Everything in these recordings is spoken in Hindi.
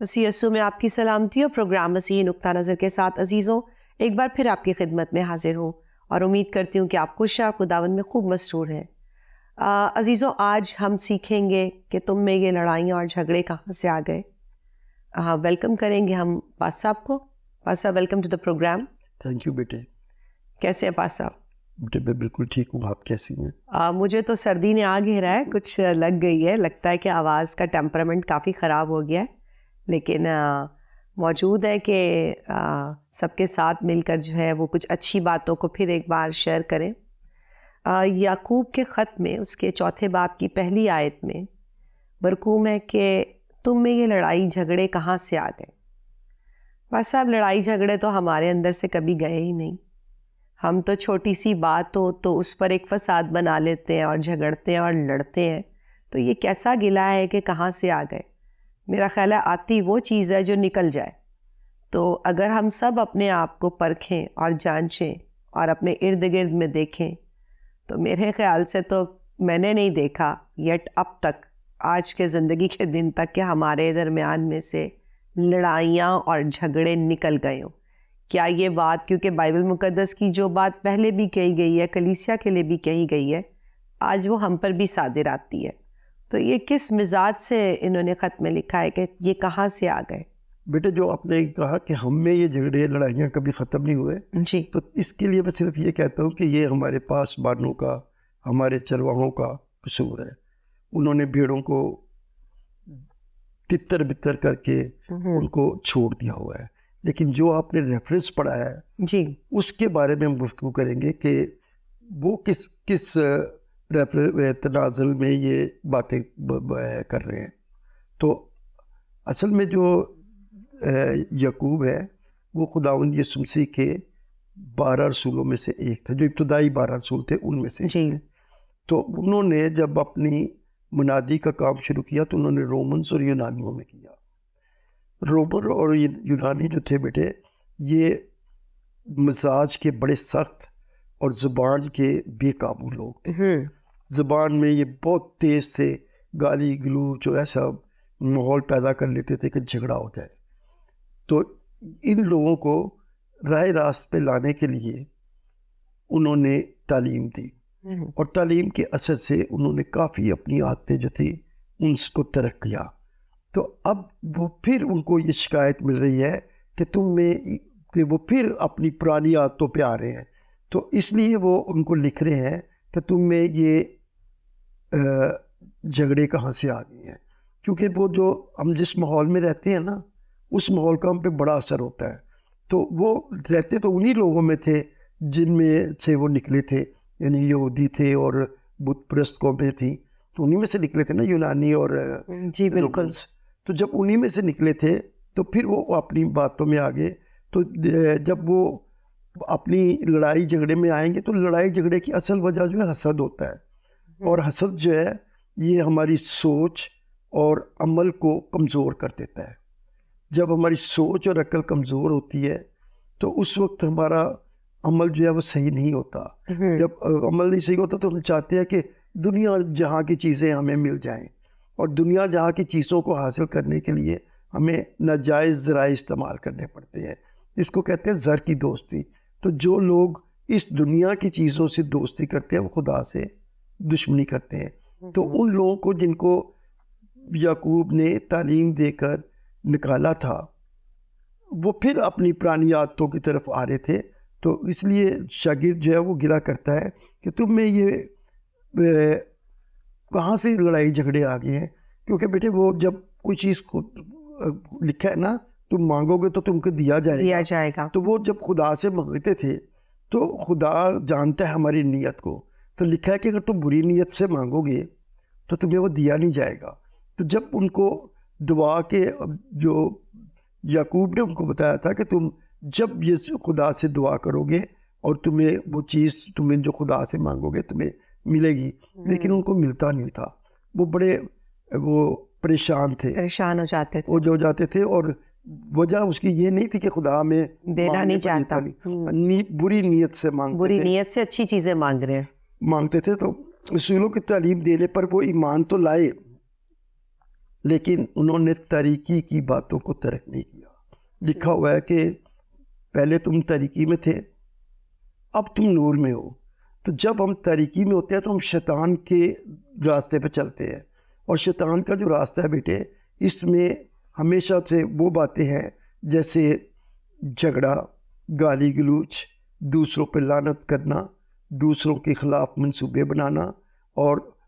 मसीह यस्सु में आपकी सलामती और प्रोग्राम मसीह नुक्ता नज़र के साथ अजीज़ों एक बार फिर आपकी खिदमत में हाजिर हूँ और उम्मीद करती हूँ कि आप खुश और खुदावंद में खूब मसरूर हैं। अजीज़ों, आज हम सीखेंगे कि तुम में ये लड़ाइयाँ और झगड़े कहाँ से आ गए। वेलकम करेंगे हम पास साहब को। पास साहब, welcome to the program. Thank you बेटे। कैसे हैं पास साहब? बेटे मैं बिल्कुल ठीक हूँ, आप कैसी हैं? मुझे तो सर्दी ने आ घेरा है, कुछ लग गई है, लगता है कि आवाज़ का टेम्परामेंट काफ़ी ख़राब हो गया है, लेकिन मौजूद है कि सबके साथ मिलकर जो है वो कुछ अच्छी बातों को फिर एक बार शेयर करें। याकूब के ख़त में उसके चौथे बाब की पहली आयत में बरकूम है कि तुम में ये लड़ाई झगड़े कहाँ से आ गए। बस साहब, लड़ाई झगड़े तो हमारे अंदर से कभी गए ही नहीं। हम तो छोटी सी बात हो तो उस पर एक फसाद बना लेते हैं और झगड़ते हैं और लड़ते हैं। तो ये कैसा गिला है कि कहाँ से आ गए। मेरा ख्याल है आती वो चीज़ है जो निकल जाए। तो अगर हम सब अपने आप को परखें और जांचें और अपने इर्द गिर्द में देखें तो मेरे ख्याल से तो मैंने नहीं देखा येट अब तक, आज के ज़िंदगी के दिन तक, कि हमारे दरमियान में से लड़ाइयाँ और झगड़े निकल गए हों। क्या ये बात, क्योंकि बाइबल मुकद्दस की जो बात पहले भी कही गई है, कलीसिया के लिए भी कही गई है, आज वो हम पर भी सादिर आती है। तो ये किस मिजाज से इन्होंने ख़त में लिखा है कि ये कहाँ से आ गए? बेटे, जो आपने कहा कि हम में ये झगड़े लड़ाइयाँ कभी ख़त्म नहीं हुए जी, तो इसके लिए मैं सिर्फ ये कहता हूँ कि ये हमारे पासबानों का, हमारे चरवाहों का कसूर है। उन्होंने भेड़ों को तितर बितर करके उनको छोड़ दिया हुआ है। लेकिन जो आपने रेफरेंस पढ़ा है जी, उसके बारे में हम गुफ्तगू करेंगे कि वो किस किस तनाज़ुल में ये बातें कर रहे हैं। तो असल में जो याकूब है वो खुदावंद यीशु मसीह के 12 रसूलों में से एक था, जो इब्तदाई 12 रसूल थे उनमें से जी। तो उन्होंने जब अपनी मुनादी का काम शुरू किया तो उन्होंने रोमन्स और यूनानियों में किया। रोमन और यूनानी जो थे बेटे, ये मिजाज के बड़े सख्त और ज़ुबान के बेकाबू लोग थे। ज़ुबान में ये बहुत तेज़ से गाली गलूच और ऐसा माहौल पैदा कर लेते थे कि झगड़ा हो जाए। तो इन लोगों को राह रास्त पे लाने के लिए उन्होंने तालीम दी और तालीम के असर से उन्होंने काफ़ी अपनी आदतें जो थी उनको तर्क किया। तो अब वो फिर उनको ये शिकायत मिल रही है कि तुम में कि वो फिर अपनी पुरानी आदतों पे आ रहे हैं। तो इसलिए वो उनको लिख रहे हैं कि तुम में ये झगड़े कहाँ से आ गए हैं, क्योंकि वो जो हम जिस माहौल में रहते हैं ना, उस माहौल का हम पे बड़ा असर होता है। तो वो रहते तो उन्हीं लोगों में थे जिनमें से वो निकले थे, यानी यहूदी थे और बुत परस्त कौमें थी, तो उन्हीं में से निकले थे ना, यूनानी और जी बिल्कुल। तो जब उन्हीं में से निकले थे तो फिर वो अपनी बातों में आ गए। तो जब वो अपनी लड़ाई झगड़े में आएंगे तो लड़ाई झगड़े की असल वजह जो है हसद होता है। और हसद जो है ये हमारी सोच और अमल को कमज़ोर कर देता है। जब हमारी सोच और अकल कमज़ोर होती है तो उस वक्त हमारा अमल जो है वो सही नहीं होता। जब अमल नहीं सही होता तो हम चाहते हैं कि दुनिया जहाँ की चीज़ें हमें मिल जाएं, और दुनिया जहाँ की चीज़ों को हासिल करने के लिए हमें नाजायज़ ज़राए इस्तेमाल करने पड़ते हैं। इसको कहते हैं ज़र की दोस्ती। तो जो लोग इस दुनिया की चीज़ों से दोस्ती करते हैं वो खुदा से दुश्मनी करते हैं। तो उन लोगों को जिनको याकूब ने तालीम देकर निकाला था वो फिर अपनी पुरानी आदतों की तरफ आ रहे थे। तो इसलिए शागिर्द जो है वो गिला करता है कि तुम में ये कहाँ से लड़ाई झगड़े आ गए हैं। क्योंकि बेटे वो जब कोई चीज़ को लिखा है ना, तुम मांगोगे तो तुमको दिया जाएगा। तो वो जब खुदा से मांगते थे तो खुदा जानता है हमारी नीयत को। तो लिखा है कि अगर तुम बुरी नीयत से मांगोगे तो तुम्हें वो दिया नहीं जाएगा। तो जब उनको दुआ के, जो याकूब ने उनको बताया था कि तुम जब ये खुदा से दुआ करोगे और तुम्हें वो चीज़ तुम्हें जो खुदा से मांगोगे तुम्हें मिलेगी, लेकिन उनको मिलता नहीं था। वो बड़े वो परेशान हो जाते थे और वजह उसकी ये नहीं थी कि खुदा में देना नहीं चाहता, बुरी नीयत से नीयत से अच्छी चीज़ें मांगते थे। तो रसूलों की तालीम देने पर वो ईमान तो लाए, लेकिन उन्होंने तरीकी की बातों को तर्क नहीं किया। लिखा हुआ है कि पहले तुम तरीकी में थे, अब तुम नूर में हो। तो जब हम तरीकी में होते हैं तो हम शैतान के रास्ते पे चलते हैं, और शैतान का जो रास्ता है बेटे, इसमें हमेशा से वो बातें हैं जैसे झगड़ा, गाली गलौज, दूसरों पर लानत करना, दूसरों के ख़िलाफ़ मंसूबे बनाना, और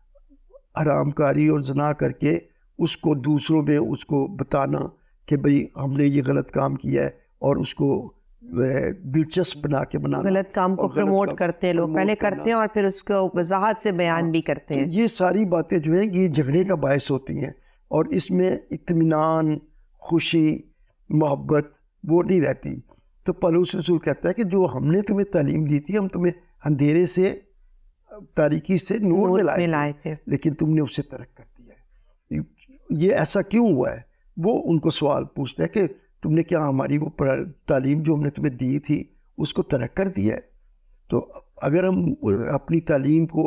हरामकारी और ज़ना करके उसको दूसरों में उसको बताना कि भाई हमने ये गलत काम किया है, और उसको दिलचस्प बना के बनाना। गलत काम को और गलत प्रमोट काम करते हैं लोग, प्रमोट पहले करना। करते हैं और फिर उसको वजाहत से बयान भी करते तो हैं। ये सारी बातें जो हैं ये झगड़े का बायस होती हैं, और इसमें इत्मीनान, खुशी, मोहब्बत वो नहीं रहती। तो पौलुस रसूल कहता है कि जो हमने तुम्हें तालीम दी थी, हम तुम्हें अंधेरे से, तारीकी से नूर में लाए थे, लेकिन तुमने उसे तर्क कर दिया है। ये ऐसा क्यों हुआ है? वो उनको सवाल पूछता है कि तुमने क्या हमारी वो तालीम जो हमने तुम्हें दी थी उसको तर्क कर दिया है? तो अगर हम अपनी तालीम को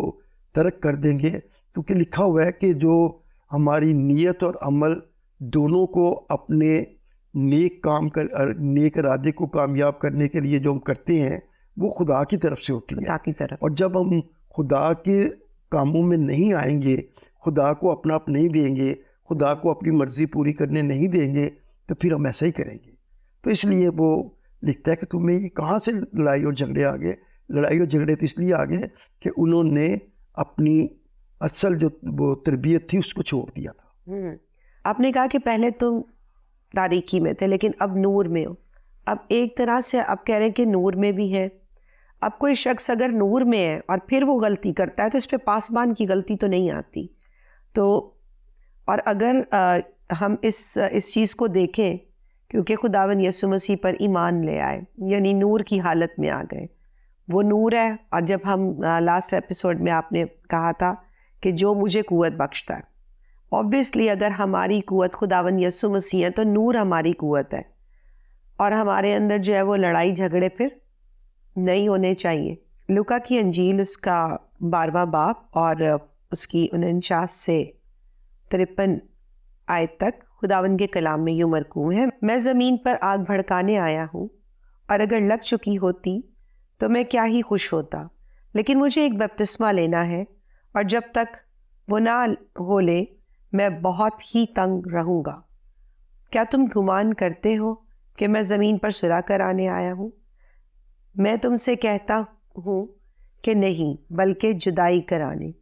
तर्क कर देंगे, तो कि लिखा हुआ है कि जो हमारी नीयत और अमल दोनों को अपने नेक काम कर, नेक इरादे को कामयाब करने के लिए जो हम करते हैं वो खुदा की तरफ से होती है। खुदा की तरफ। और जब हम खुदा के कामों में नहीं आएंगे, खुदा को अपना आप नहीं देंगे, खुदा को अपनी मर्ज़ी पूरी करने नहीं देंगे, तो फिर हम ऐसा ही करेंगे। तो इसलिए वो लिखता है कि तुम्हें ये कहाँ से लड़ाई और झगड़े आ गए? लड़ाई और झगड़े तो इसलिए आ गए कि उन्होंने अपनी असल जो वो तरबियत थी उसको छोड़ दिया था। आपने कहा कि पहले तुम तारीकी में थे लेकिन अब नूर में हो। अब एक तरह से आप कह रहे हैं कि नूर में भी है। अब कोई शख्स अगर नूर में है और फिर वो गलती करता है तो इस पे पासबान की गलती तो नहीं आती। तो और अगर हम इस चीज़ को देखें, क्योंकि खुदावन यीशु मसीह पर ईमान ले आए, यानी नूर की हालत में आ गए, वो नूर है। और जब हम लास्ट एपिसोड में आपने कहा था कि जो मुझे कुव्वत बख्शता है, ऑब्वियसली अगर हमारी कुव्वत खुदावन यीशु मसीह है तो नूर हमारी कुव्वत है, और हमारे अंदर जो है वो लड़ाई झगड़े फिर नहीं होने चाहिए। लूका की अंजील उसका 12वां बाब और उसकी 49 से 53 आयत तक खुदावन के कलाम में यूं मरकूम है, मैं ज़मीन पर आग भड़काने आया हूँ, और अगर लग चुकी होती तो मैं क्या ही खुश होता, लेकिन मुझे एक बपतिस्मा लेना है, और जब तक वो ना हो ले मैं बहुत ही तंग रहूँगा। क्या तुम गुमान करते हो कि मैं ज़मीन पर सुलह कराने आया हूँ? मैं तुमसे कहता हूँ कि नहीं, बल्कि जुदाई कराने,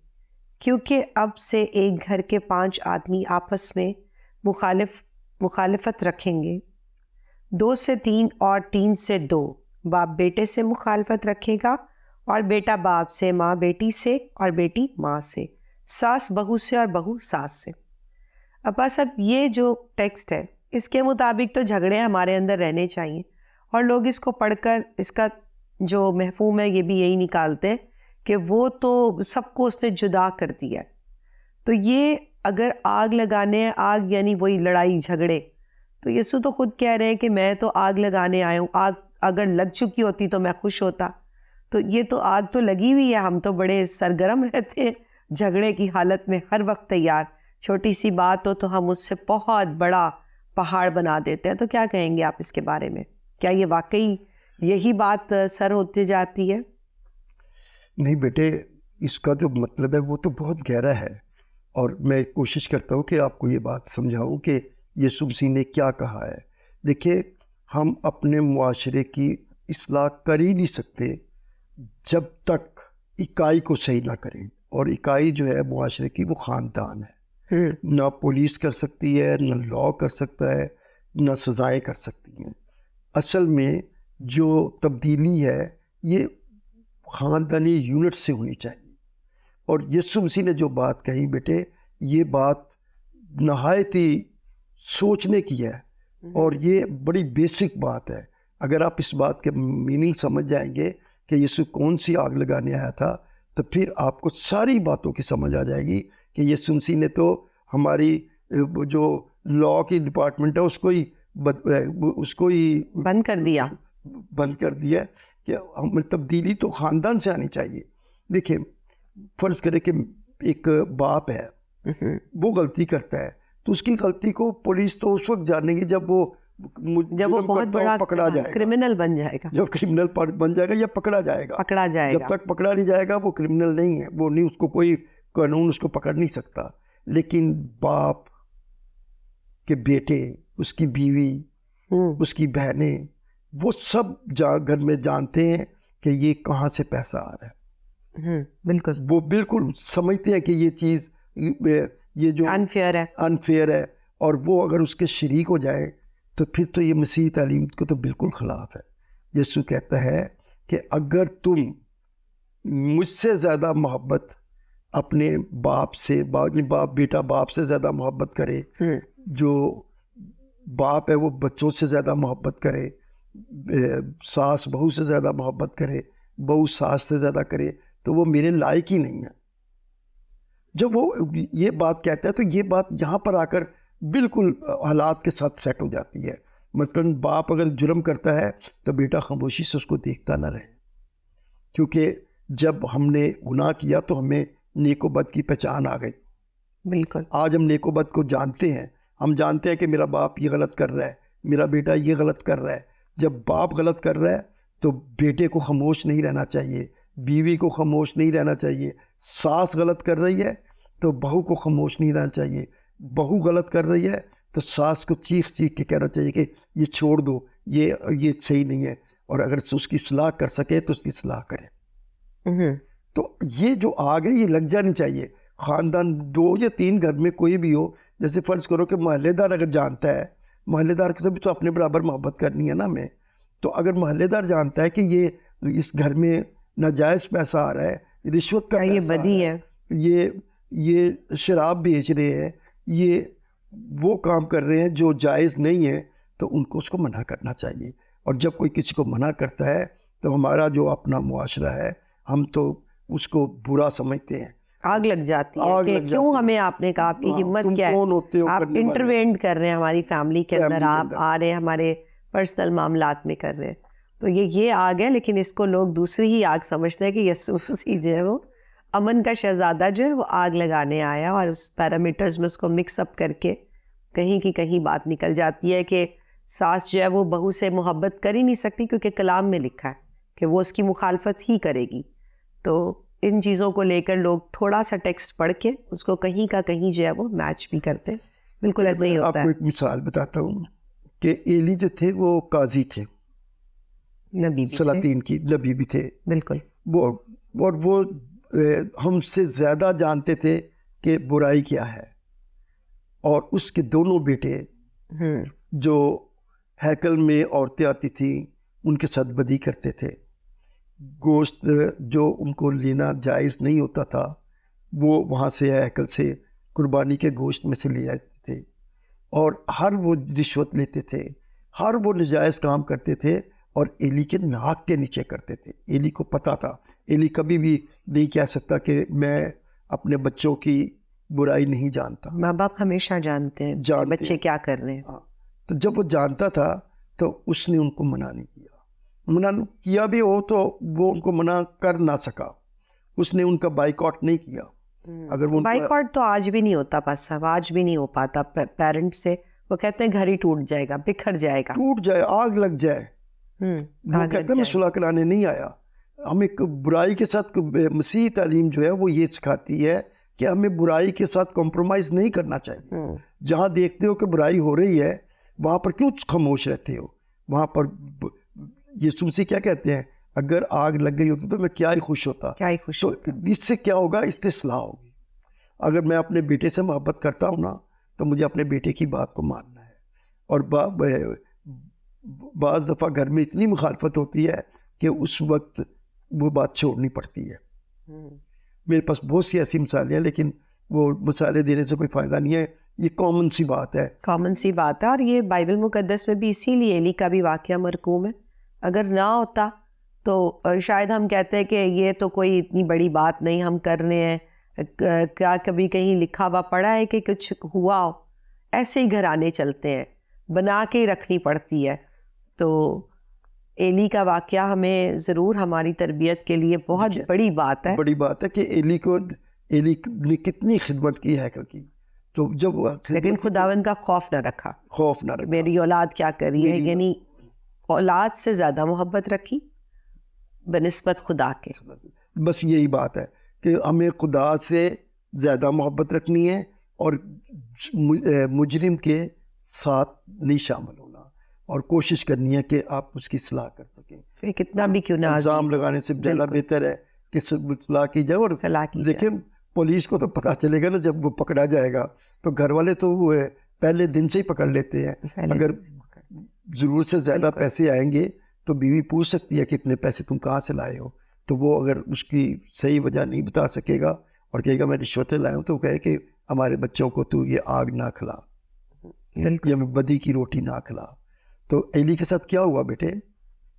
क्योंकि अब से एक घर के 5 आदमी आपस में मुखालिफत रखेंगे, 2 से 3 और 3 से 2, बाप बेटे से मुखालिफत रखेगा, और बेटा बाप से, माँ बेटी से, और बेटी माँ से, सास बहू से, और बहू सास से। अब सब ये जो टेक्स्ट है इसके मुताबिक तो झगड़े हमारे अंदर रहने चाहिए, और लोग इसको पढ़कर इसका जो महफूम है ये भी यही निकालते हैं कि वो तो सबको उसने जुदा कर दिया है। तो ये अगर आग लगाने, आग यानी वही लड़ाई झगड़े, तो यीशु तो खुद कह रहे हैं कि मैं तो आग लगाने आया हूँ, आग अगर लग चुकी होती तो मैं खुश होता। तो ये तो आग तो लगी हुई है, हम तो बड़े सरगर्म रहते हैं झगड़े की हालत में, हर वक्त तैयार, छोटी सी बात हो तो हम उससे बहुत बड़ा पहाड़ बना देते हैं। तो क्या कहेंगे आप इसके बारे में? क्या ये वाकई यही बात सर होती जाती है? नहीं बेटे, इसका जो मतलब है वो तो बहुत गहरा है, और मैं कोशिश करता हूँ कि आपको ये बात समझाऊँ कि यीशु मसीह ने क्या कहा है। देखिए, हम अपने मुआशरे की इस्लाह कर ही नहीं सकते जब तक इकाई को सही ना करें, और इकाई जो है मुआशरे की वो ख़ानदान है। ना पुलिस कर सकती है, ना लॉ कर सकता है, ना सज़ाएँ कर सकती हैं। असल में जो तब्दीली है ये ख़ानदानी यूनिट से होनी चाहिए। और यीशु मसीह ने जो बात कही बेटे, ये बात नहायत ही सोचने की है, और ये बड़ी बेसिक बात है। अगर आप इस बात के मीनिंग समझ जाएंगे कि यीशु कौन सी आग लगाने आया था, तो फिर आपको सारी बातों की समझ आ जाएगी कि यीशु मसीह ने तो हमारी जो लॉ की डिपार्टमेंट है उसको ही बंद कर दिया कि हम तब्दीली तो ख़ानदान से आनी चाहिए। देखिए, फ़र्ज़ करें कि एक बाप है, वो गलती करता है, तो उसकी गलती को पुलिस तो उस वक्त जानेगी जब वो बहुत बड़ा पकड़ा जाएगा, क्रिमिनल बन जाएगा, जब क्रिमिनल बन जाएगा या पकड़ा जाएगा। जब तक पकड़ा नहीं जाएगा वो क्रिमिनल नहीं है, वो नहीं, उसको कोई कानून उसको पकड़ नहीं सकता। लेकिन बाप के बेटे, उसकी बीवी, उसकी बहनें, वो सब घर में जानते हैं कि ये कहाँ से पैसा आ रहा है। बिल्कुल, वो बिल्कुल समझते हैं कि ये चीज़, ये जो अनफेयर है, और वो अगर उसके शरीक हो जाए तो फिर तो ये मसीह तालीम को तो बिल्कुल ख़िलाफ़ है। यीशु कहता है कि अगर तुम मुझसे ज़्यादा मोहब्बत अपने बाप से, बेटा बाप से ज़्यादा मोहब्बत करे, जो बाप है वो बच्चों से ज़्यादा मोहब्बत करे, सास बहू से ज़्यादा मोहब्बत करे, बहू सास से ज़्यादा करे, तो वो मेरे लायक ही नहीं है। जब वो ये बात कहता है तो ये बात यहाँ पर आकर बिल्कुल हालात के साथ सेट हो जाती है। मसलन बाप अगर जुर्म करता है तो बेटा खामोशी से उसको देखता ना रहे, क्योंकि जब हमने गुनाह किया तो हमें नेक व बद की पहचान आ गई। बिल्कुल, आज हम नेक व बद को जानते हैं, हम जानते हैं कि मेरा बाप ये गलत कर रहा है, मेरा बेटा ये गलत कर रहा है। जब बाप गलत कर रहा है तो बेटे को खामोश नहीं रहना चाहिए, बीवी को खामोश नहीं रहना चाहिए। सास गलत कर रही है तो बहू को खामोश नहीं रहना चाहिए, बहू गलत कर रही है तो सास को चीख के कहना चाहिए कि ये छोड़ दो, ये सही नहीं है, और अगर उसकी सलाह कर सके तो उसकी सलाह करें। तो ये जो आग है ये लग जानी चाहिए। ख़ानदान 2 या 3 घर में कोई भी हो, जैसे फ़र्ज़ करो कि मोहल्लेदार अगर जानता है, मोहल्लेदार के भी तो अपने बराबर मोहब्बत करनी है ना हमें। तो अगर मोहल्लेदार जानता है कि ये इस घर में नाजायज़ पैसा आ रहा है, रिश्वत का पैसा, ये बदी है, ये शराब बेच रहे हैं, ये वो काम कर रहे हैं जो जायज़ नहीं है, तो उनको उसको मना करना चाहिए। और जब कोई किसी को मना करता है तो हमारा जो अपना मुआशरा है, हम तो उसको बुरा समझते हैं, आग लग जाती है कि क्यों हमें आपने कहा, आपकी हिम्मत क्या है, आप इंटरवेंट कर रहे हैं हमारी फैमिली के अंदर, आप आ रहे हैं हमारे पर्सनल मामलात में कर रहे हैं। तो ये आग है, लेकिन इसको लोग दूसरी ही आग समझते हैं कि यीशु मसीह जो है वो अमन का शहजादा जो है वो आग लगाने आया, और उस पैरामीटर्स में उसको मिक्सअप करके कहीं की कहीं बात निकल जाती है कि सास जो है वो बहू से मोहब्बत कर ही नहीं सकती, क्योंकि कलाम में लिखा है कि वो उसकी मुखालफत ही करेगी। तो इन चीज़ों को लेकर लोग थोड़ा सा टेक्स्ट पढ़ के उसको कहीं का कहीं जो है वो मैच भी करते हैं। बिल्कुल ऐसा ही होता है। आपको एक मिसाल बताता हूँ कि एली जो थे वो काजी थे, नबी भी सलातीन की नबी भी थे। बिल्कुल, वो हमसे ज़्यादा जानते थे कि बुराई क्या है। और उसके दोनों बेटे जो हैकल में औरतें आती थी उनके साथ बदी करते थे, गोश्त जो उनको लेना जायज़ नहीं होता था वो वहाँ से हैकल से कुर्बानी के गोश्त में से ले जाते थे, और हर वो रिश्वत लेते थे, हर वो नजायज़ काम करते थे, और एली के नाक के नीचे करते थे। एली को पता था, एली कभी भी नहीं कह सकता कि मैं अपने बच्चों की बुराई नहीं जानता। माँ बाप हमेशा जानते हैं बच्चे क्या कर रहे हैं। तो जब वो जानता था तो उसने उनको मना नहीं किया। मना किया भी हो तो वो उनको मना कर ना सका, उसने उनका बाइकआउट नहीं किया। अगर वो बाइकआउट तो आज भी नहीं होता पास साहब, आज भी नहीं हो पाता पेरेंट्स से। वो कहते हैं घर ही टूट जाएगा, बिखर जाएगा, टूट जाए, आग लग जाए। वो कहते हैं मैं सुलह कराने नहीं आया। हम एक बुराई के साथ, मसीह तालीम जो है वो ये सिखाती है कि हमें बुराई के साथ कॉम्प्रोमाइज़ नहीं करना चाहिए। जहाँ देखते हो कि बुराई हो रही है वहाँ पर क्यों खामोश रहते हो? वहाँ पर यीशु मसीह क्या कहते हैं, अगर आग लग गई होती तो मैं क्या ही खुश होता। तो इससे क्या होगा, इससे सलाह होगी। अगर मैं अपने बेटे से मोहब्बत करता हूँ ना तो मुझे अपने बेटे की बात को मानना है। और बाज़ दफ़ा घर में इतनी मुखालफत होती है कि उस वक्त वो बात छोड़नी पड़ती है। मेरे पास बहुत सी ऐसी मिसालें हैं, लेकिन वो मिसालें देने से कोई फ़ायदा नहीं है। ये कॉमन सी बात है, कॉमन सी बात है। और ये बाइबल मुकद्दस में भी इसीलिए एली का भी वाक़या मरकूम है। अगर ना होता तो शायद हम कहते हैं कि ये तो कोई इतनी बड़ी बात नहीं हम कर रहे हैं, क्या कभी कहीं लिखा हुआ पड़ा है कि कुछ हुआ हो? ऐसे ही घराने चलते हैं, बना के ही रखनी पड़ती है। तो एली का वाक़या हमें ज़रूर हमारी तरबियत के लिए बहुत बड़ी बात है। बड़ी बात है कि एली ने कितनी खिदमत की हैकल की। तो जब लेकिन खुदावंद का खौफ न रखा, खौफ ना रखा, मेरी औलाद क्या कर रही है, यानी औलाद से ज़्यादा मोहब्बत रखी बनिस्बत खुदा के। बस यही बात है कि हमें खुदा से ज़्यादा मोहब्बत रखनी है और मुजरिम के साथ नहीं शामिल होना और कोशिश करनी है कि आप उसकी सलाह कर सकें। फिर कितना भी क्यों ना इल्ज़ाम लगाने से ज़्यादा बेहतर है कि सलाह की जाए। और सलाह की देखिए पुलिस को तो पता चलेगा ना जब वो पकड़ा जाएगा, तो घर वाले तो वो पहले दिन से ही पकड़ लेते हैं। अगर ज़रूर से ज़्यादा पैसे आएंगे तो बीवी पूछ सकती है कि इतने पैसे तुम कहाँ से लाए हो, तो वो अगर उसकी सही वजह नहीं बता सकेगा और कहेगा मैं रिश्वतें लाया हूँ, तो कहे कि हमारे बच्चों को तू ये आग ना खिला या बदी की रोटी ना खिला। तो एली के साथ क्या हुआ बेटे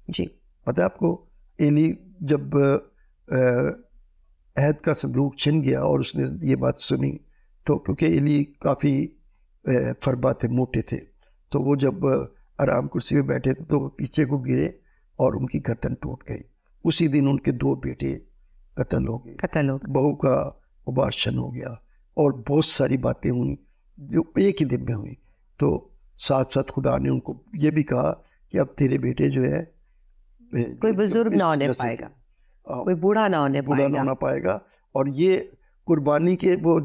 जी, पता है आपको? एली जब अहद का संदूक छिन गया और उसने ये बात सुनी, तो क्योंकि एली काफ़ी फरबा थे, मोटे थे, तो वो जब आराम कुर्सी पे बैठे थे तो वो पीछे को गिरे और उनकी गर्दन टूट गई। उसी दिन उनके 2 बेटे कत्ल हो गए, बहू का उबार्शन हो गया और बहुत सारी बातें हुई जो एक ही दिन में हुई। तो साथ साथ खुदा ने उनको ये भी कहा कि अब तेरे बेटे जो है कोई बुजुर्ग ना होने पाएगा, कोई बूढ़ा ना होने पाएगा और ये कुर्बानी के वो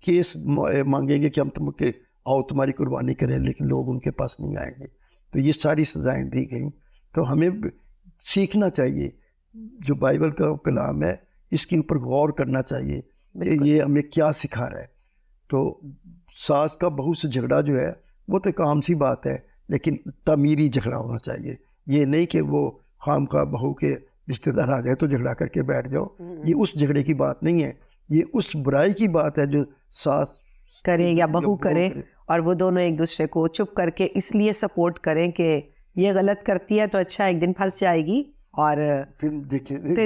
केस मांगेंगे कि हम तुमके आओ तुम्हारी कुर्बानी करें, लेकिन लोग उनके पास नहीं आएंगे। तो ये सारी सजाएं दी गई। तो हमें सीखना चाहिए, जो बाइबल का कलाम है इसके ऊपर गौर करना चाहिए कि ये हमें क्या सिखा रहा है। तो सास का बहू से झगड़ा जो है वो तो एक आम सी बात है, लेकिन तमीरी झगड़ा होना चाहिए। ये नहीं कि वो खामखा बहू के रिश्तेदार आ गए तो झगड़ा करके बैठ जाओ, ये उस झगड़े की बात नहीं है, ये उस बुराई की बात है जो सास करे या बहू करे और वो दोनों एक दूसरे को चुप करके इसलिए सपोर्ट करें कि ये गलत करती है तो अच्छा एक दिन फंस जाएगी और फिर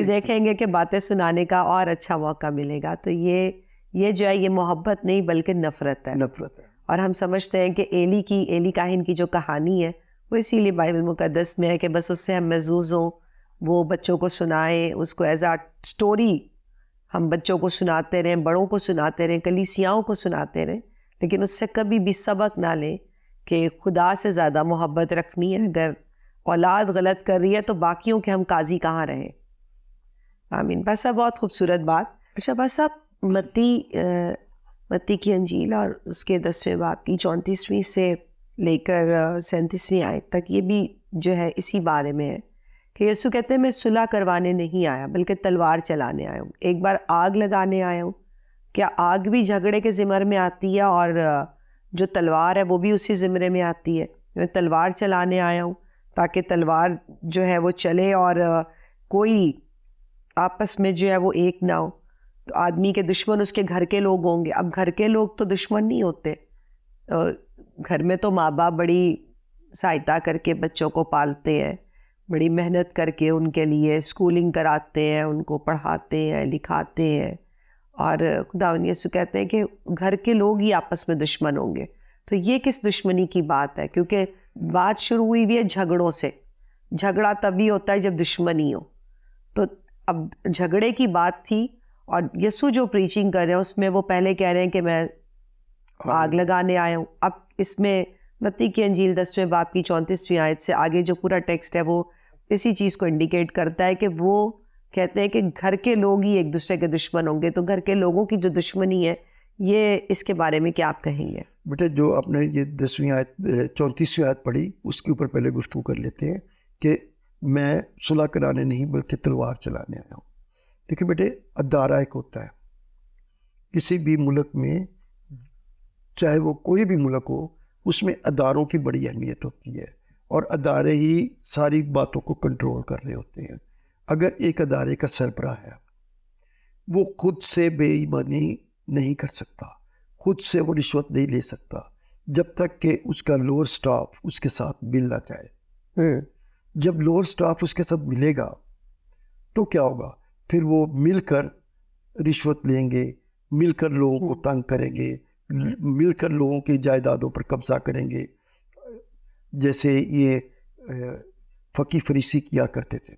देखेंगे कि बातें सुनाने का और अच्छा मौका मिलेगा। तो ये जो है ये मोहब्बत नहीं बल्कि नफरत है। और हम समझते हैं कि एली काहिन की जो कहानी है वो इसीलिए बाइबल मुकद्दस में है कि बस उससे हम महजूज़ हों, वो बच्चों को सुनाएं, उसको एज आ स्टोरी हम बच्चों को सुनाते रहें, बड़ों को सुनाते रहें, कलीसियाओं को सुनाते रहें, लेकिन उससे कभी भी सबक ना लें कि खुदा से ज़्यादा मोहब्बत रखनी है। अगर औलाद गलत कर रही है तो बाकियों के हम काजी कहाँ रहें। आमीन। बस अब बहुत खूबसूरत बात। अच्छा बस अब मत्ती की अंजील और उसके 10वें बाब की 34वीं से लेकर 37वीं आयत तक ये भी जो है इसी बारे में है कि यीशु कहते हैं मैं सुलह करवाने नहीं आया बल्कि तलवार चलाने आया हूँ। एक बार आग लगाने आया हूँ। क्या आग भी झगड़े के ज़िम्मे में आती है और जो तलवार है वो भी उसी ज़िम्मे में आती है? मैं तलवार चलाने आया हूँ ताकि तलवार जो है वो चले और कोई आपस में जो है वो एक ना हो। तो आदमी के दुश्मन उसके घर के लोग होंगे। अब घर के लोग तो दुश्मन नहीं होते। घर में तो माँ बाप बड़ी सहायता करके बच्चों को पालते हैं, बड़ी मेहनत करके उनके लिए स्कूलिंग कराते हैं, उनको पढ़ाते हैं, लिखाते हैं। और खुदावंद यीशु कहते हैं कि घर के लोग ही आपस में दुश्मन होंगे। तो ये किस दुश्मनी की बात है? क्योंकि बात शुरू हुई भी है झगड़ों से। झगड़ा तभी होता है जब दुश्मनी हो। तो अब झगड़े की बात थी और यीशु जो प्रीचिंग कर रहे हैं उसमें वो पहले कह रहे हैं कि मैं आग लगाने आया हूँ। अब इसमें मत्ती की अंजील 10वें बाब की 34वीं आयत से आगे जो पूरा टेक्स्ट है वो इसी चीज़ को इंडिकेट करता है कि वो कहते हैं कि घर के लोग ही एक दूसरे के दुश्मन होंगे। तो घर के लोगों की जो दुश्मनी है ये इसके बारे में क्या आप कहेंगे? बेटे जो आपने ये 10वीं आयत 34वीं आयत पढ़ी उसके ऊपर पहले गुफ्तगू कर लेते हैं कि मैं सुलह कराने नहीं बल्कि तलवार चलाने आया हूँ। देखिए बेटे अदारा एक होता है किसी भी मुल्क में, चाहे वो कोई भी मुल्क हो, उसमें अदारों की बड़ी अहमियत होती है और अदारे ही सारी बातों को कंट्रोल कर रहे होते हैं। अगर एक अदारे का सरबराह है वो खुद से बेईमानी नहीं कर सकता, खुद से वो रिश्वत नहीं ले सकता जब तक कि उसका लोअर स्टाफ उसके साथ मिल ना जाए। जब लोअर स्टाफ उसके साथ मिलेगा तो क्या होगा? फिर वो मिलकर रिश्वत लेंगे, मिलकर लोगों को तंग करेंगे, मिलकर लोगों की जायदादों पर कब्जा करेंगे, जैसे ये फकी फरीसी किया करते थे।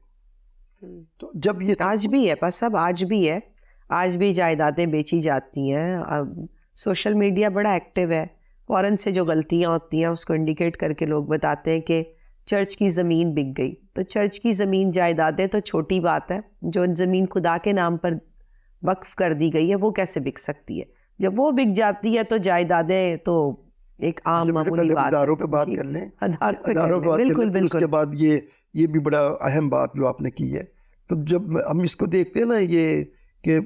तो जब ये आज भी है, बस अब आज भी है, आज भी जायदादें बेची जाती हैं। अब सोशल मीडिया बड़ा एक्टिव है, फ़ौरन से जो गलतियाँ होती हैं उसको इंडिकेट करके लोग बताते हैं कि चर्च की ज़मीन बिक गई। तो चर्च की ज़मीन जायदादें तो छोटी बात है, जो ज़मीन खुदा के नाम पर वक्फ कर दी गई है वो कैसे बिक सकती है? जब वो बिक जाती है तो जायदादें तो एक आम मामूली पहले बात अदारों पे है। बात जी, कर लें, आधार पे अदारों पे बात कर बिल्कुल लें, फिर उसके बिल्कुल। बाद ये भी बड़ा अहम बात जो आपने की है। तो जब हम इसको देखते हैं ना, ये कि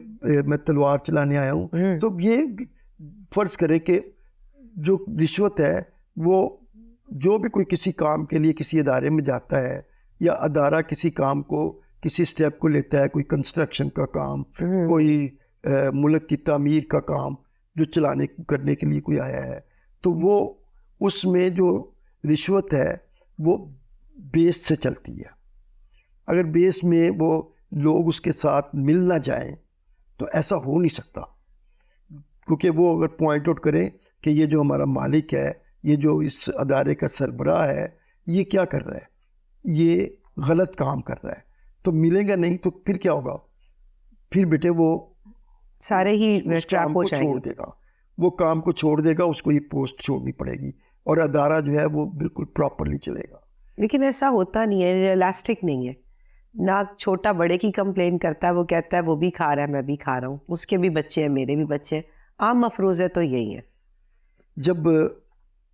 मैं तलवार चलाने आया हूँ, तो ये फर्ज करें कि जो रिश्वत है वो, जो भी कोई किसी काम के लिए किसी अदारे में जाता है या अदारा किसी काम को, किसी स्टेप को लेता है, कोई कंस्ट्रक्शन का काम, कोई मुल्क की तामीर का काम जो चलाने करने के लिए कोई आया है, तो वो उसमें जो रिश्वत है वो बेस से चलती है। अगर बेस में वो लोग उसके साथ मिल ना जाएं तो ऐसा हो नहीं सकता, क्योंकि वो अगर पॉइंट आउट करें कि ये जो हमारा मालिक है, ये जो इस अदारे का सरबराह है, ये क्या कर रहा है, ये गलत काम कर रहा है, तो मिलेगा नहीं तो फिर क्या होगा? फिर बेटे वो सारे ही उस ट्रैप काम हो को छोड़ जाएंगे। देगा, वो काम को छोड़ देगा, उसको ये पोस्ट छोड़नी पड़ेगी और अदारा जो है वो बिल्कुल प्रॉपरली चलेगा। लेकिन ऐसा होता नहीं है, रियलिस्टिक नहीं है ना। छोटा बड़े की कंप्लेन करता है, वो कहता है वो भी खा रहा है मैं भी खा रहा हूँ, उसके भी बच्चे हैं मेरे भी बच्चे हैं। आम मफरूज़ है तो यही है। जब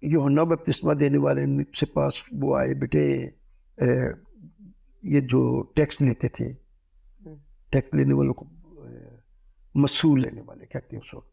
यूहन्ना बपतिस्मा देने वाले से पास वो आए, बेटे ये जो टैक्स लेते थे, टैक्स लेने वालों को मसूल लेने वाले कहते हैं उस वक्त,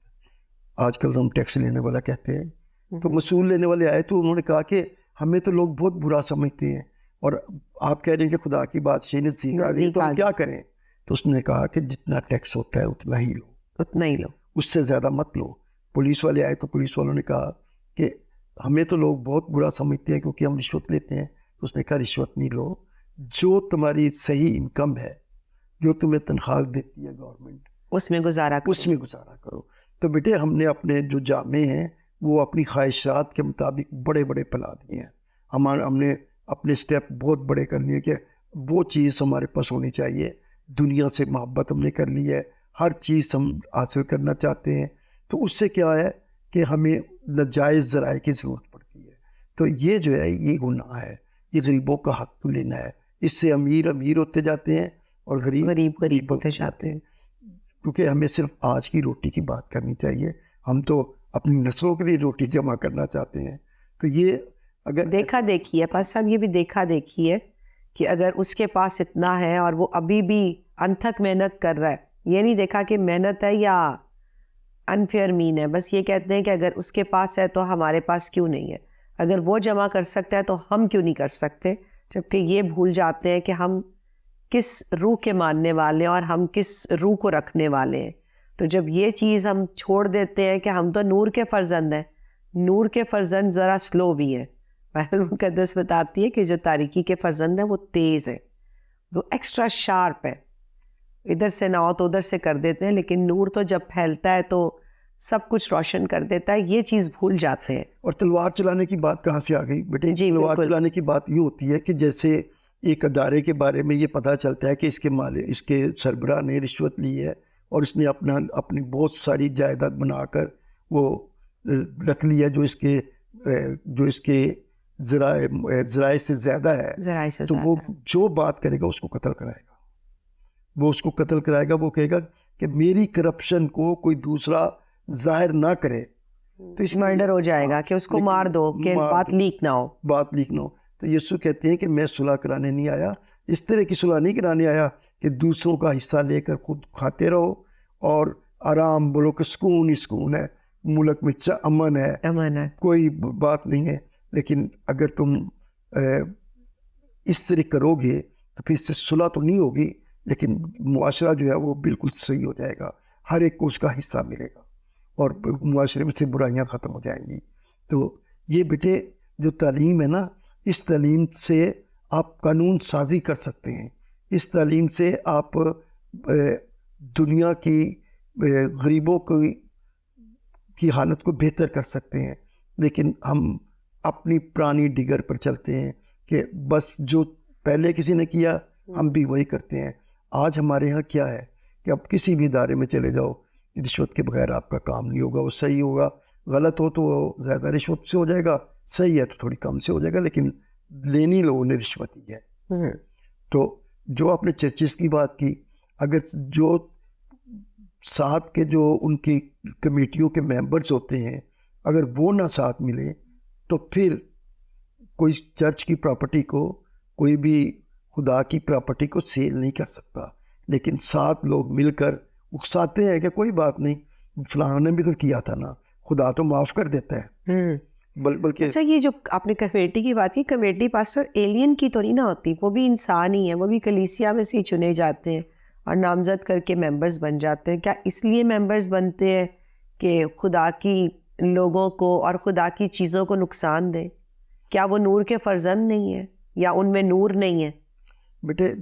आजकल हम टैक्स लेने वाला कहते हैं। तो मसूल लेने वाले आए तो उन्होंने कहा कि हमें तो लोग बहुत बुरा समझते हैं और आप कह रहे हैं कि खुदा की बादशाही नज़दीक आ गई, तो हम क्या करें? तो उसने कहा कि जितना टैक्स होता है उतना ही लो, उतना ही लो, उससे ज़्यादा मत लो। पुलिस वाले आए तो पुलिस वालों ने कहा कि हमें तो लोग बहुत बुरा समझते हैं क्योंकि हम रिश्वत लेते हैं। तो उसने कहा रिश्वत नहीं लो, जो तुम्हारी सही इनकम है, जो तुम्हें तनख्वाह देती है गवर्नमेंट, उसमें गुजारा करो। उसमें गुजारा करो। तो बेटे हमने अपने जो जामे हैं वो अपनी ख्वाहिशात के मुताबिक बड़े बड़े फैला दिए हैं। हमने अपने स्टेप बहुत बड़े कर लिए कि वो चीज़ हमारे पास होनी चाहिए। दुनिया से मोहब्बत हमने कर ली है, हर चीज़ हम हासिल करना चाहते हैं। तो उससे क्या है कि हमें नाजायज़ ज़राए की ज़रूरत पड़ती है। तो ये जो है ये गुनाह है, ये गरीबों का हक तो लेना है। इससे अमीर अमीर होते जाते हैं और गरीब गरीब होते जाते हैं। क्योंकि हमें सिर्फ आज की रोटी की बात करनी चाहिए, हम तो अपनी नस्लों के लिए रोटी जमा करना चाहते हैं। तो ये अगर देखा देखी है पास साहब, ये भी देखा देखी है कि अगर उसके पास इतना है और वो अभी भी अनथक मेहनत कर रहा है, ये नहीं देखा कि मेहनत है या अनफेयर मीन है, बस ये कहते हैं कि अगर उसके पास है तो हमारे पास क्यों नहीं है, अगर वो जमा कर सकता है तो हम क्यों नहीं कर सकते। जबकि ये भूल जाते हैं कि हम किस रूह के मानने वाले हैं और हम किस रूह को रखने वाले हैं। तो जब ये चीज़ हम छोड़ देते हैं कि हम तो नूर के फर्जंद हैं, नूर के फर्जंद ज़रा स्लो भी हैं। बाइबल मुकद्दस बताती है कि जो तारीकी के फर्जंद हैं वो तेज़ है, वो एक्स्ट्रा शार्प है, इधर से ना हो तो उधर से कर देते हैं, लेकिन नूर तो जब फैलता है तो सब कुछ रोशन कर देता है। ये चीज़ भूल जाते हैं। और तलवार चलाने की बात कहाँ से आ गई बेटे? तलवार चलाने की बात ये होती है कि जैसे एक अदारे के बारे में ये पता चलता है कि इसके सरबराह ने रिश्वत ली है और इसने अपनी बहुत सारी जायदाद बनाकर वो रख लिया जो इसके ज़राए से ज़्यादा है। तो वो जो बात करेगा उसको कत्ल कराएगा, वो उसको कत्ल कराएगा। वो कहेगा कि मेरी करप्शन को कोई दूसरा जाहिर ना करे, तो इस मर्डर हो जाएगा कि उसको मार दो कि बात लीक ना हो। तो यीशु कहते हैं कि मैं सुलह कराने नहीं आया, इस तरह की सुलह नहीं कराने आया कि दूसरों का हिस्सा लेकर खुद खाते रहो और आराम बोलो कि सुकून ही सुकून है, मुल्क में अमन है, कोई बात नहीं है। लेकिन अगर तुम इस तरह करोगे तो फिर इससे सुलह तो नहीं होगी, लेकिन मुआशरा जो है वो बिल्कुल सही हो जाएगा, हर एक को उसका हिस्सा मिलेगा और मुआशरे में से बुराइयां ख़त्म हो जाएंगी। तो ये बेटे जो तालीम है ना, इस तालीम से आप कानून साजी कर सकते हैं, इस तालीम से आप दुनिया की गरीबों की हालत को बेहतर कर सकते हैं। लेकिन हम अपनी पुरानी डिगर पर चलते हैं कि बस जो पहले किसी ने किया हम भी वही करते हैं। आज हमारे यहाँ क्या है कि आप किसी भी इदारे में चले जाओ, रिश्वत के बगैर आपका काम नहीं होगा, वो सही होगा। गलत हो तो वो ज़्यादा रिश्वत से हो जाएगा, सही है तो थोड़ी कम से हो जाएगा, लेकिन लेनी लोगों ने रिश्वत ही है। तो जो आपने चर्चिस की बात की, अगर जो साथ के जो उनकी कमेटियों के मेंबर्स होते हैं, अगर वो ना साथ मिले तो फिर कोई चर्च की प्रॉपर्टी को, कोई भी खुदा की प्रॉपर्टी को सेल नहीं कर सकता। लेकिन 7 लोग मिलकर उकसाते हैं कि कोई बात नहीं, फलाना ने भी तो किया था ना, खुदा तो माफ़ कर देता है। बल्कि अच्छा, ये जो आपने कमेटी की बात की, कमेटी पास्टर एलियन की तो नहीं ना होती, वो भी इंसान ही है, वो भी कलीसिया में से ही चुने जाते हैं और नामजद करके मेंबर्स बन जाते हैं। क्या इसलिए मेंबर्स बनते हैं कि खुदा की लोगों को और खुदा की चीज़ों को नुकसान दें? क्या वो नूर के फर्जंद नहीं है या उनमें नूर नहीं है? बेटे,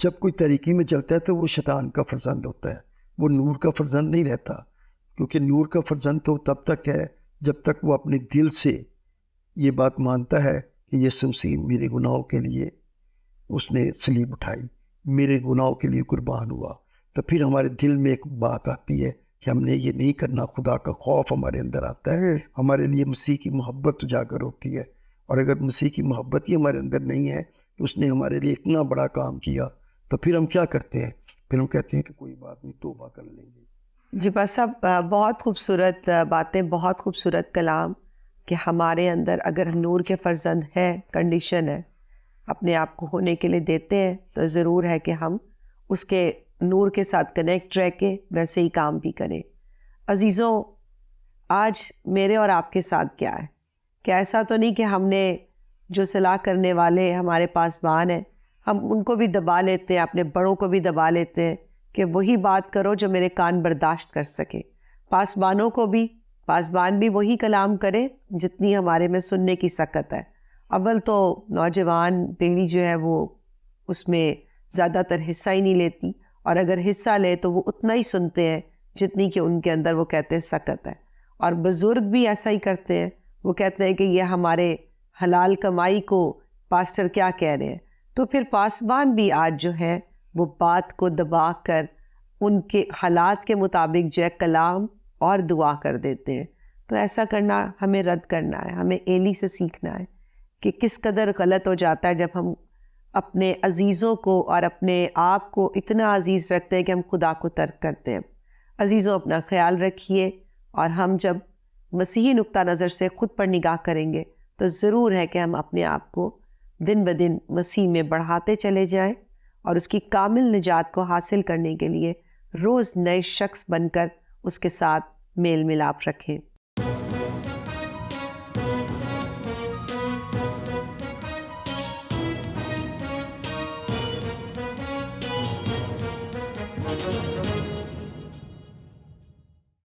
जब कोई तरीक़ी में चलता है तो वो शैतान का फर्जंद होता है, वो नूर का फर्जंद नहीं रहता। क्योंकि नूर का फर्जंद तो तब तक है जब तक वो अपने दिल से ये बात मानता है कि यीशु मसीह मेरे गुनाहों के लिए उसने सलीब उठाई, मेरे गुनाहों के लिए कुर्बान हुआ। तो फिर हमारे दिल में एक बात आती है कि हमने ये नहीं करना, खुदा का खौफ हमारे अंदर आता है, हमारे लिए मसीह की मोहब्बत उजागर होती है। और अगर मसीह की मोहब्बत ही हमारे अंदर नहीं है तो उसने हमारे लिए इतना बड़ा काम किया, तो फिर हम क्या करते हैं? फिर हम कहते हैं कि कोई बात नहीं, तौबा कर लेंगे। जी बस साहब, बहुत खूबसूरत बातें, बहुत खूबसूरत कलाम कि हमारे अंदर अगर नूर के फर्जंद है, कंडीशन है, अपने आप को होने के लिए देते हैं, तो ज़रूर है कि हम उसके नूर के साथ कनेक्ट रह के वैसे ही काम भी करें। अजीज़ों, आज मेरे और आपके साथ क्या है? क्या ऐसा तो नहीं कि हमने जो सलाह करने वाले हमारे पासबान हैं, हम उनको भी दबा लेते हैं, अपने बड़ों को भी दबा लेते हैं कि वही बात करो जो मेरे कान बर्दाश्त कर सके। पासबानों को भी, पासबान भी वही कलाम करे जितनी हमारे में सुनने की सकत है। अव्वल तो नौजवान पीढ़ी जो है वो उसमें ज़्यादातर हिस्सा ही नहीं लेती, और अगर हिस्सा ले तो वो उतना ही सुनते हैं जितनी कि उनके अंदर वो कहते हैं सकत है। और बुज़ुर्ग भी ऐसा ही करते हैं, वो कहते हैं कि ये हमारे हलाल कमाई को पास्टर क्या कह रहे हैं। तो फिर पासबान भी आज जो है वो बात को दबा कर उनके हालात के मुताबिक जो है कलाम और दुआ कर देते हैं। तो ऐसा करना हमें रद्द करना है, हमें एली से सीखना है कि किस कदर गलत हो जाता है जब हम अपने अजीज़ों को और अपने आप को इतना अजीज़ रखते हैं कि हम खुदा को तर्क करते हैं। अजीज़ों, अपना ख्याल रखिए, और हम जब मसीही नुक्ता नज़र से ख़ुद पर निगाह करेंगे तो ज़रूर है कि हम अपने आप को दिन ब दिन मसीह में बढ़ाते चले जाएं और उसकी कामिल निजात को हासिल करने के लिए रोज़ नए शख्स बनकर उसके साथ मेल मिलाप रखें।